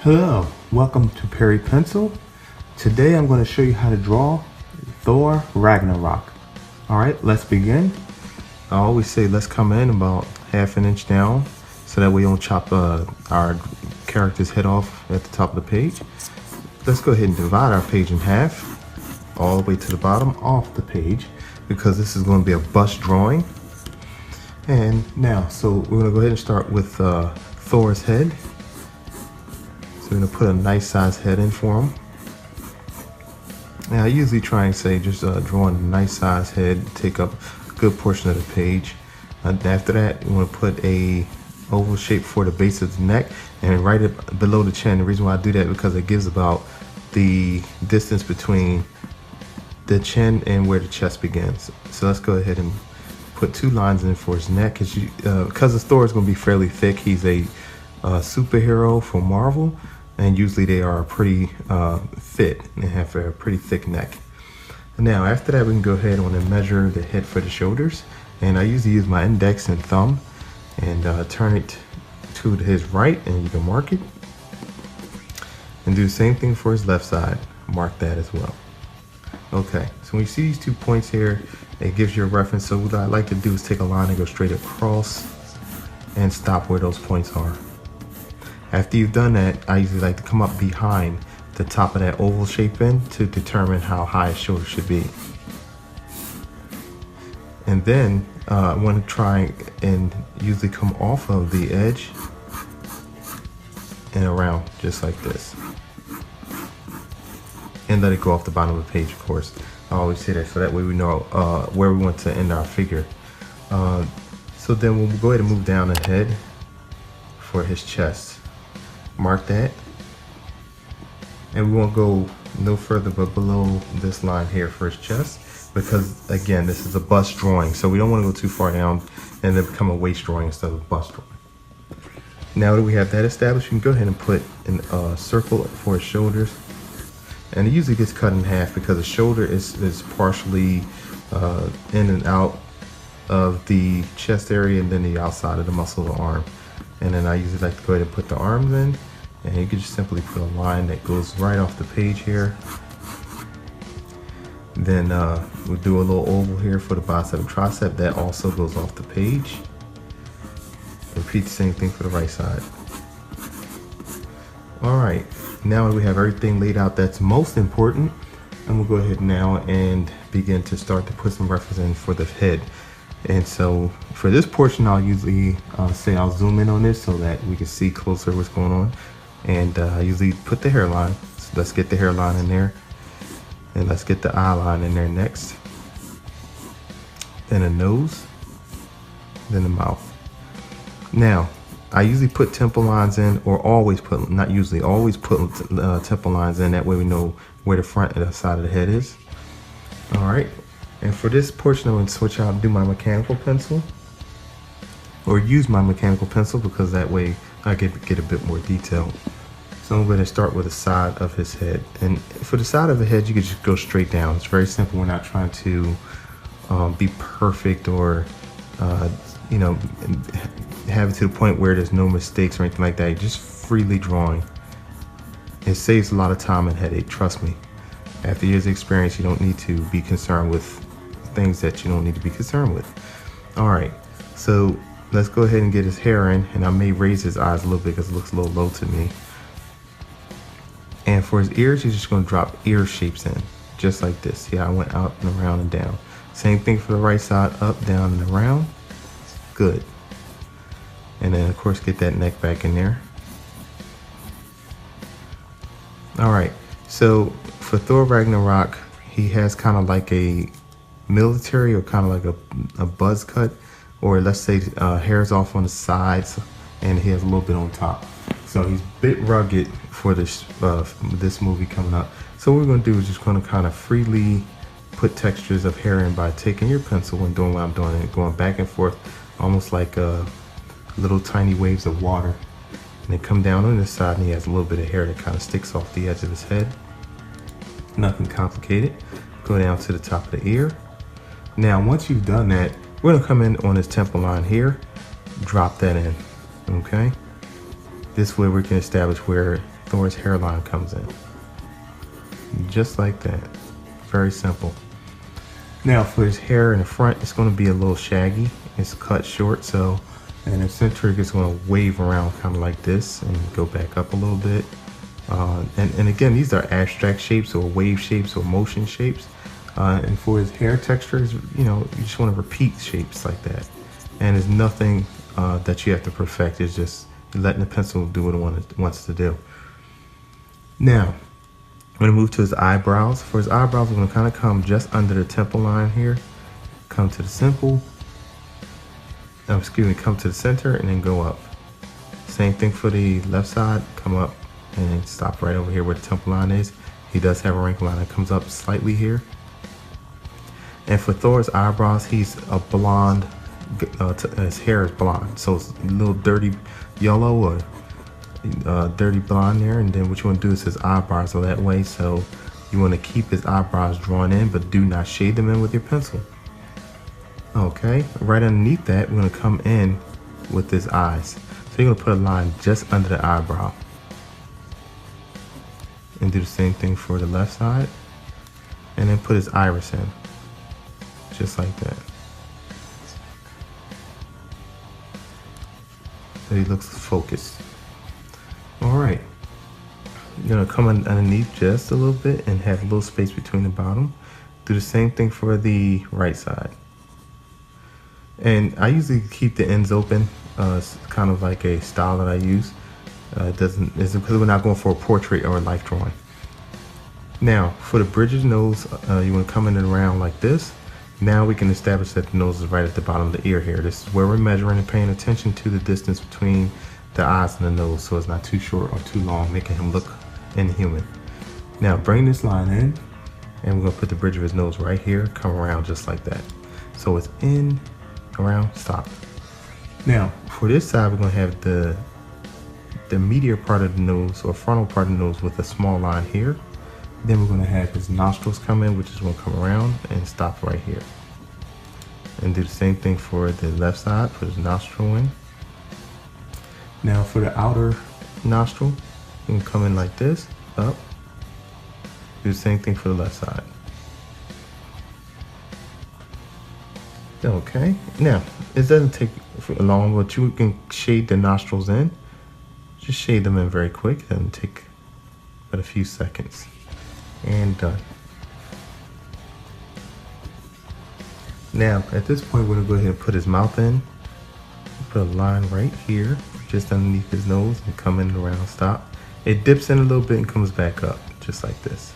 Hello, welcome to Perry Pencil. Today I'm going to show you how to draw Thor Ragnarok. Alright, let's begin. I always say let's come in about half an inch down so that we don't chop our character's head off at the top of the page. Let's go ahead and divide our page in half all the way to the bottom off the page because this is going to be a bust drawing. And now, so we're going to go ahead and start with Thor's head. So we're going to put a nice size head in for him. Now I usually try and say just drawing a nice size head, take up a good portion of the page. After that, we want to put a oval shape for the base of the neck and right up below the chin. The reason why I do that because it gives about the distance between the chin and where the chest begins. So let's go ahead and put two lines in for his neck. Because Thor is going to be fairly thick. He's a superhero from Marvel, and usually they are pretty fit and have a pretty thick neck. Now after that, we can go ahead and measure the head for the shoulders, and I usually use my index and thumb and turn it to his right, and you can mark it and do the same thing for his left side. Mark that as well. Okay, so when you see these 2 points here, it gives you a reference. So what I like to do is take a line and go straight across and stop where those points are. After you've done that, I usually like to come up behind the top of that oval shape in to determine how high his shoulder should be. And then I want to try and usually come off of the edge and around just like this. And let it go off the bottom of the page, of course. I always say that so that way we know where we want to end our figure. So then we'll go ahead and move down ahead for his chest. Mark that, and we won't go no further but below this line here for his chest because again this is a bust drawing, so we don't want to go too far down and then become a waist drawing instead of a bust drawing. Now that we have that established, we can go ahead and put a circle for his shoulders, and it usually gets cut in half because the shoulder is partially in and out of the chest area and then the outside of the muscle of the arm. And then I usually like to go ahead and put the arms in, and you can just simply put a line that goes right off the page here. Then we'll do a little oval here for the bicep and tricep. That also goes off the page. Repeat the same thing for the right side. All right, now that we have everything laid out that's most important, I'm gonna go ahead now and begin to start to put some reference in for the head. And so for this portion, I'll usually say I'll zoom in on this so that we can see closer what's going on. And I usually put the hairline. So let's get the hairline in there. And let's get the eye line in there next. Then the nose. Then the mouth. Now, I usually put temple lines in, or always put, not usually, always put temple lines in. That way we know where the front and the side of the head is. All right. And for this portion, I'm going to switch out and do my mechanical pencil, or use my mechanical pencil because that way I get a bit more detail. So I'm going to start with the side of his head. And for the side of the head, you can just go straight down. It's very simple. We're not trying to be perfect or, you know, have it to the point where there's no mistakes or anything like that. You're just freely drawing. It saves a lot of time and headache, trust me. After years of experience, you don't need to be concerned with things that you don't need to be concerned with. All right, so let's go ahead and get his hair in, and I may raise his eyes a little bit because it looks a little low to me. And for his ears, you're just going to drop ear shapes in, just like this. See how I went out and around and down. Same thing for the right side, up, down, and around. Good. And then of course get that neck back in there. All right, so for Thor Ragnarok, he has kind of like a military or kind of like a buzz cut, or let's say hairs off on the sides, and he has a little bit on top. So he's a bit rugged for this this movie coming up. So what we're going to do is just going to kind of freely put textures of hair in by taking your pencil and doing what I'm doing and going back and forth, almost like little tiny waves of water. And they come down on this side, and he has a little bit of hair that kind of sticks off the edge of his head. Nothing complicated. Go down to the top of the ear. Now, once you've done that, we're going to come in on this temple line here, drop that in, okay? This way we can establish where Thor's hairline comes in. Just like that. Very simple. Now for his hair in the front, it's going to be a little shaggy. It's cut short, so and eccentric is going to wave around kind of like this and go back up a little bit. And again, these are abstract shapes or wave shapes or motion shapes. And for his hair textures, you know, you just want to repeat shapes like that. And there's nothing that you have to perfect. It's just letting the pencil do what it wants to do. Now, I'm going to move to his eyebrows. For his eyebrows, I'm going to kind of come just under the temple line here. Come to the simple. Come to the center and then go up. Same thing for the left side. Come up and stop right over here where the temple line is. He does have a wrinkle line that comes up slightly here. And for Thor's eyebrows, he's a blonde. His hair is blonde, so it's a little dirty yellow or dirty blonde there. And then what you want to do is his eyebrows are that way, so you want to keep his eyebrows drawn in, but do not shade them in with your pencil. Okay, right underneath that, we're going to come in with his eyes. So you're going to put a line just under the eyebrow. And do the same thing for the left side. And then put his iris in. Just like that. So he looks focused. Alright. You're going to come underneath just a little bit and have a little space between the bottom. Do the same thing for the right side. And I usually keep the ends open. It's kind of like a style that I use. It's because we're not going for a portrait or a life drawing. Now, for the bridge of the nose, you want to come in and around like this. Now we can establish that the nose is right at the bottom of the ear here. This is where we're measuring and paying attention to the distance between the eyes and the nose, so it's not too short or too long, making him look inhuman. Now bring this line in, and we're going to put the bridge of his nose right here, come around just like that. So it's in, around, stop. Now, for this side, we're going to have the medial part of the nose or frontal part of the nose with a small line here. Then we're going to have his nostrils come in, which is going to come around and stop right here. And do the same thing for the left side, put his nostril in. Now for the outer nostril, you can come in like this, up. Do the same thing for the left side. Okay, now it doesn't take long, but you can shade the nostrils in. Just shade them in very quick, it doesn't take but a few seconds. And done. Now at this point, we're gonna go ahead and put his mouth in. Put a line right here, just underneath his nose, and come in around, stop. It dips in a little bit and comes back up, just like this.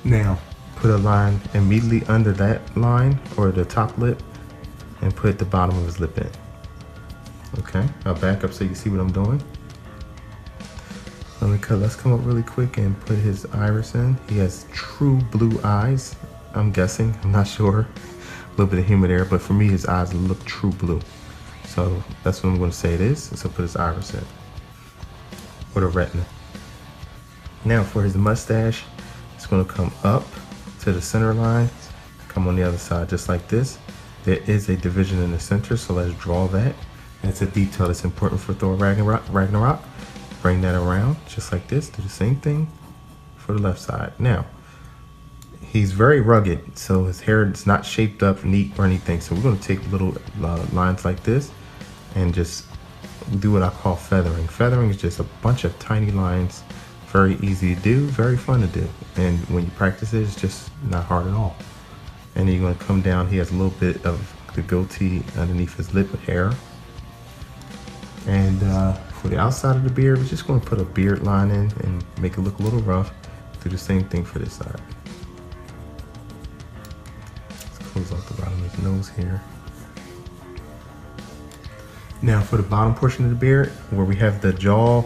Now, put a line immediately under that line, or the top lip, and put the bottom of his lip in. Okay, I'll back up so you see what I'm doing. Let's come up really quick and put his iris in. He has true blue eyes, I'm guessing, I'm not sure. A little bit of humor there, but for me, his eyes look true blue. So that's what I'm going to say it is. So put his iris in, or the retina. Now for his mustache, it's going to come up to the center line, come on the other side just like this. There is a division in the center, so let's draw that. That's a detail that's important for Thor Ragnarok. Bring that around just like this. Do the same thing for the left side. Now, he's very rugged, so his hair is not shaped up neat or anything. So we're going to take little lines like this and just do what I call feathering. Feathering is just a bunch of tiny lines. Very easy to do, very fun to do. And when you practice it, it's just not hard at all. And then you're going to come down. He has a little bit of the goatee underneath his lip hair. And for the outside of the beard, we're just going to put a beard line in and make it look a little rough. Do the same thing for this side. Let's close off the bottom of his nose here. Now for the bottom portion of the beard, where we have the jaw,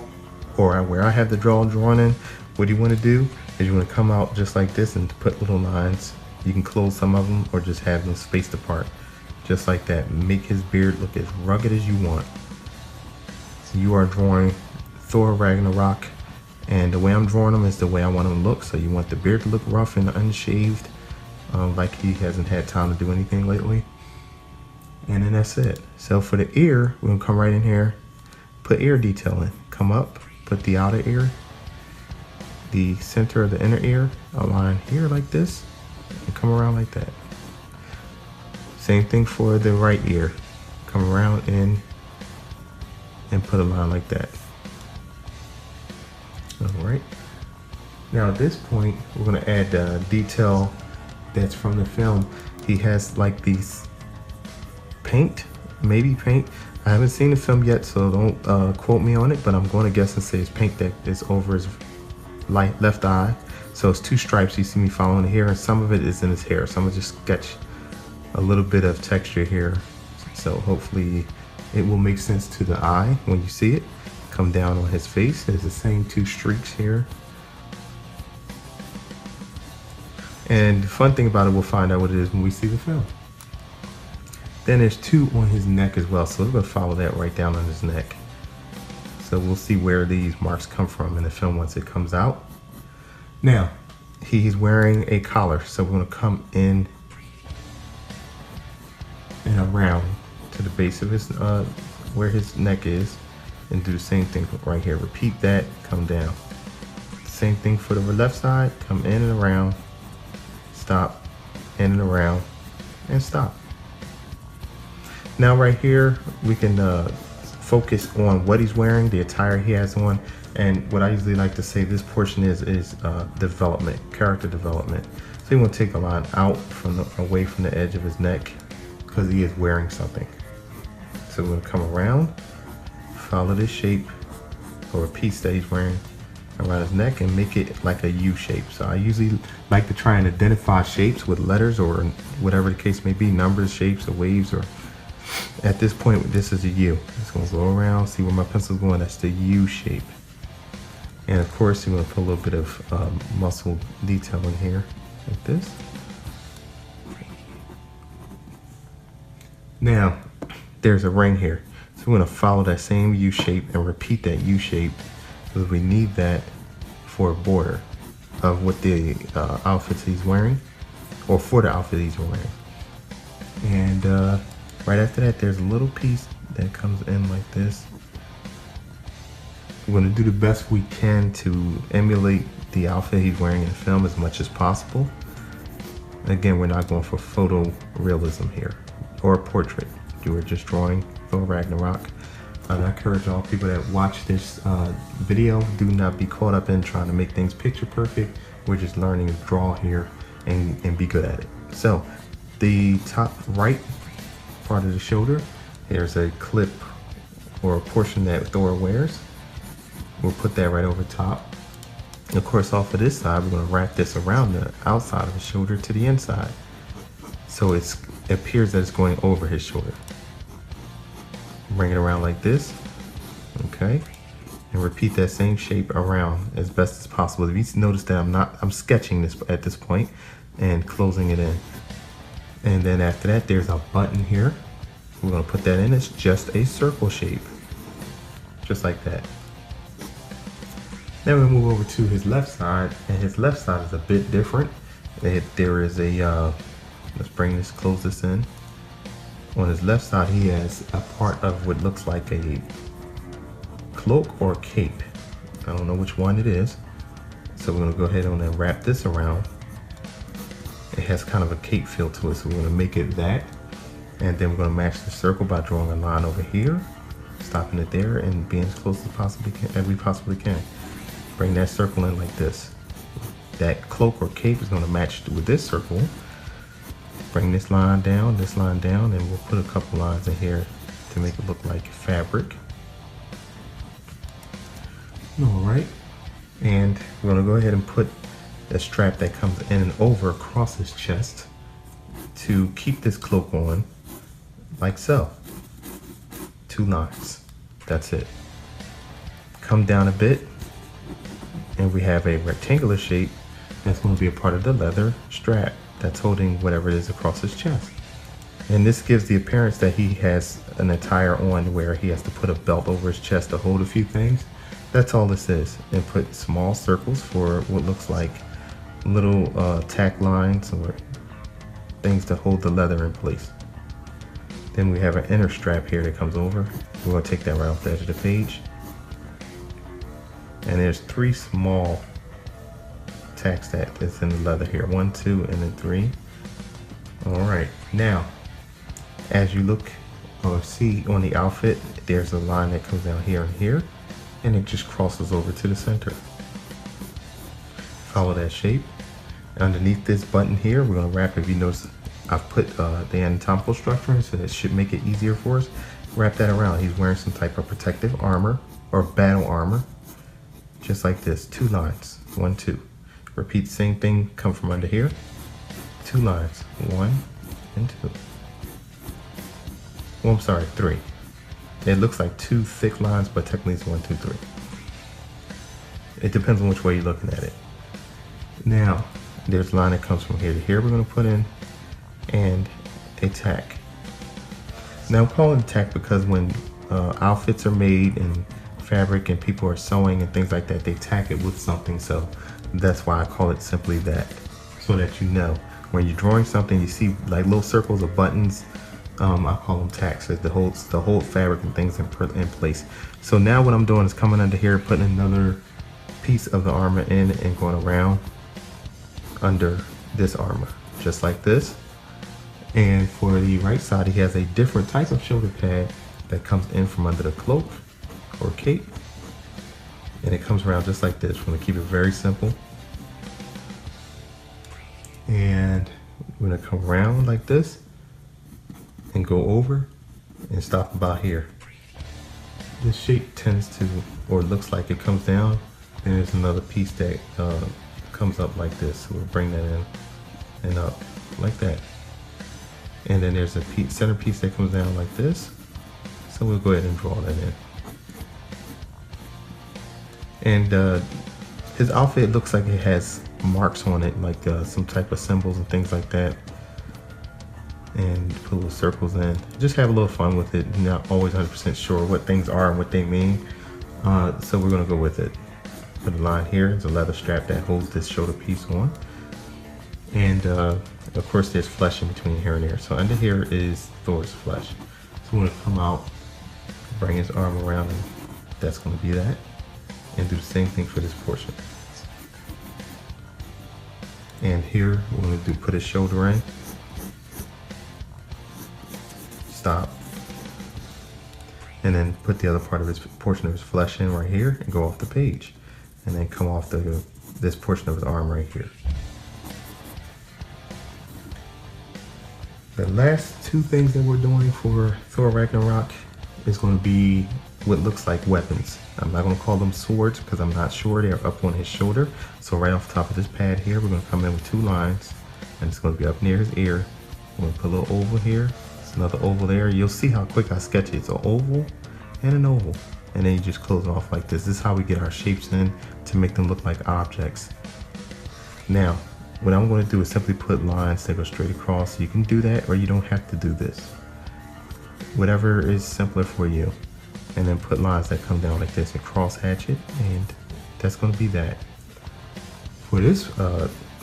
or where I have the jaw drawn in, what you want to do is you want to come out just like this and put little lines. You can close some of them or just have them spaced apart. Just like that. Make his beard look as rugged as you want. You are drawing Thor Ragnarok, and the way I'm drawing him is the way I want him to look. So you want the beard to look rough and unshaved, like he hasn't had time to do anything lately. And then that's it. So for the ear, we're gonna come right in here, put ear detail in. come up, put the outer ear, the center of the inner ear, align here like this, and come around like that. Same thing for the right ear. Come around in and put a line like that. All right. Now at this point, we're gonna add detail that's from the film. He has like these paint, maybe paint. I haven't seen the film yet, so don't quote me on it, but I'm going to guess and say it's paint that is over his left eye. So it's two stripes. You see me following here, and some of it is in his hair. So I'm gonna just sketch a little bit of texture here. So hopefully it will make sense to the eye when you see it. Come down on his face. There's the same two streaks here. And the fun thing about it, we'll find out what it is when we see the film. Then there's two on his neck as well. So we're gonna follow that right down on his neck. So we'll see where these marks come from in the film once it comes out. Now, he's wearing a collar. So we're gonna come in and around to the base of his, where his neck is, and do the same thing right here. Repeat that, come down. Same thing for the left side, come in and around, stop, in and around, and stop. Now right here, we can focus on what he's wearing, the attire he has on, and what I usually like to say this portion is development, character development. So you want to take a line out away from the edge of his neck because he is wearing something. So we're going to come around, follow this shape or a piece that he's wearing around his neck and make it like a U shape. So I usually like to try and identify shapes with letters or whatever the case may be, numbers, shapes, or waves, or at this point, this is a U. It's going to go around, see where my pencil's going. That's the U shape. And of course, you're going to put a little bit of muscle detail in here, like this. Now, there's a ring here. So we're going to follow that same U shape and repeat that U shape because we need that for a border of what the outfits he's wearing, or for the outfit he's wearing. And right after that, there's a little piece that comes in like this. We're going to do the best we can to emulate the outfit he's wearing in the film as much as possible. Again, we're not going for photorealism here or a portrait. You were just drawing Thor Ragnarok. I encourage all people that watch this video, do not be caught up in trying to make things picture perfect. We're just learning to draw here and be good at it. So the top right part of the shoulder, there's a clip or a portion that Thor wears. We'll put that right over top. Of course, off of this side, we're going to wrap this around the outside of his shoulder to the inside. So it appears that it's going over his shoulder. Bring it around like this, okay? And repeat that same shape around as best as possible. If you notice that I'm sketching this at this point and closing it in. And then after that, there's a button here. We're gonna put that in. It's just a circle shape, just like that. Then we move over to his left side, and his left side is a bit different. There is a, let's bring this, close this in. On his left side, he has a part of what looks like a cloak or cape. I don't know which one it is. So we're gonna go ahead and wrap this around. It has kind of a cape feel to it, so we're gonna make it that. And then we're gonna match the circle by drawing a line over here, stopping it there, and being as close as we possibly can. Bring that circle in like this. That cloak or cape is gonna match with this circle. Bring this line down, and we'll put a couple lines in here to make it look like fabric. All right, and we're gonna go ahead and put a strap that comes in and over across his chest to keep this cloak on, like so. 2 lines, that's it. Come down a bit, and we have a rectangular shape that's going to be a part of the leather strap that's holding whatever it is across his chest. And this gives the appearance that he has an attire on where he has to put a belt over his chest to hold a few things. That's all this is. And put small circles for what looks like little tack lines or things to hold the leather in place. Then we have an inner strap here that comes over. We're going to take that right off the edge of the page. And there's 3 small tacks that is in the leather here. 1, 2, and then 3. Alright, now as you look or see on the outfit, there's a line that comes down here and here, and it just crosses over to the center. Follow that shape. Underneath this button here, we're going to wrap, if you notice, I've put the anatomical structure in, so that should make it easier for us. Wrap that around. He's wearing some type of protective armor or battle armor, just like this. 2 lines, 1, 2. Repeat the same thing, come from under here. 2 lines, 1 and 2. Well, I'm sorry, 3. It looks like 2 thick lines, but technically it's 1, 2, 3. It depends on which way you're looking at it. Now, there's a line that comes from here to here we're going to put in, and a tack. Now I'm calling it a tack because when outfits are made in fabric and people are sewing and things like that, they tack it with something, so that's why I call it simply that, so that you know. When you're drawing something, you see like little circles of buttons, I call them tacks, so the whole fabric and things in place. So now what I'm doing is coming under here, putting another piece of the armor in and going around under this armor, just like this. And for the right side, he has a different type of shoulder pad that comes in from under the cloak or cape, and it comes around just like this. We're going to keep it very simple, and we're going to come around like this and go over and stop about here. This shape tends to, or looks like it comes down, and there's another piece that comes up like this, so we'll bring that in and up like that. And then there's a center piece that comes down like this, so we'll go ahead and draw that in. And his outfit looks like it has marks on it, like some type of symbols and things like that, and put little circles in. Just have a little fun with it. Not always 100% sure what things are and what they mean, so we're going to go with it. Put a line here. It's a leather strap that holds this shoulder piece on, and of course there's flesh in between here and there. So under here is Thor's flesh. So we're going to come out, bring his arm around, and that's going to be that, and do the same thing for this portion. And here we're going to put his shoulder in, stop, and then put the other part of his portion of his flesh in right here and go off the page, and then come off this portion of his arm right here. The last 2 things that we're doing for Thor Ragnarok is going to be what looks like weapons. I'm not going to call them swords because I'm not sure. They're up on his shoulder. So right off the top of this pad here, we're going to come in with 2 lines, and it's going to be up near his ear. We're going to put a little oval here. It's another oval there. You'll see how quick I sketch it. It's an oval and an oval, and then you just close it off like this. This is how we get our shapes in to make them look like objects. Now, what I'm going to do is simply put lines that go straight across. You can do that, or you don't have to do this. Whatever is simpler for you. And then put lines that come down like this and cross hatch it, and that's going to be that. For this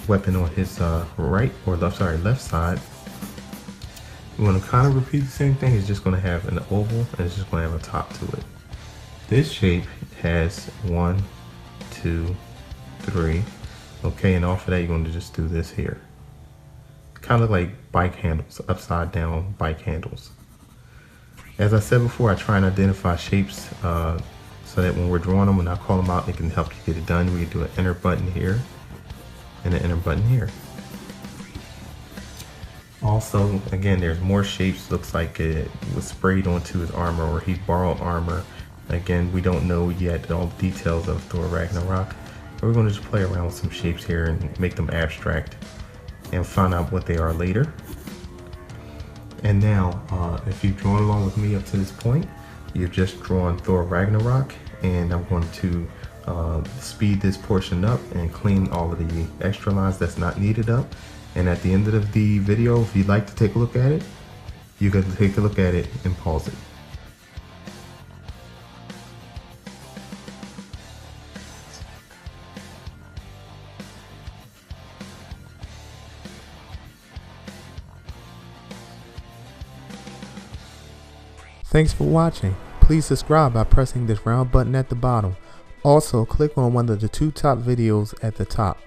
weapon on his left side, we're going to kind of repeat the same thing. It's just going to have an oval, and it's just going to have a top to it. This shape has 1, 2, 3. Okay, and off of that, you're going to just do this here. Kind of like bike handles, upside down bike handles. As I said before, I try and identify shapes so that when we're drawing them, when I call them out, it can help you get it done. We can do an enter button here and an enter button here. Also, again, there's more shapes. Looks like it was sprayed onto his armor, or he borrowed armor. Again, we don't know yet all the details of Thor Ragnarok. We're going to just play around with some shapes here and make them abstract and find out what they are later. And now, if you've drawn along with me up to this point, you've just drawn Thor Ragnarok, and I'm going to speed this portion up and clean all of the extra lines that's not needed up. And at the end of the video, if you'd like to take a look at it, you can take a look at it and pause it. Thanks for watching. Please subscribe by pressing this round button at the bottom. Also, click on one of the 2 top videos at the top.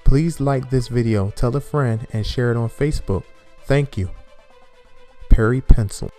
Please like this video, tell a friend, and share it on Facebook. Thank you. Perry Pencil.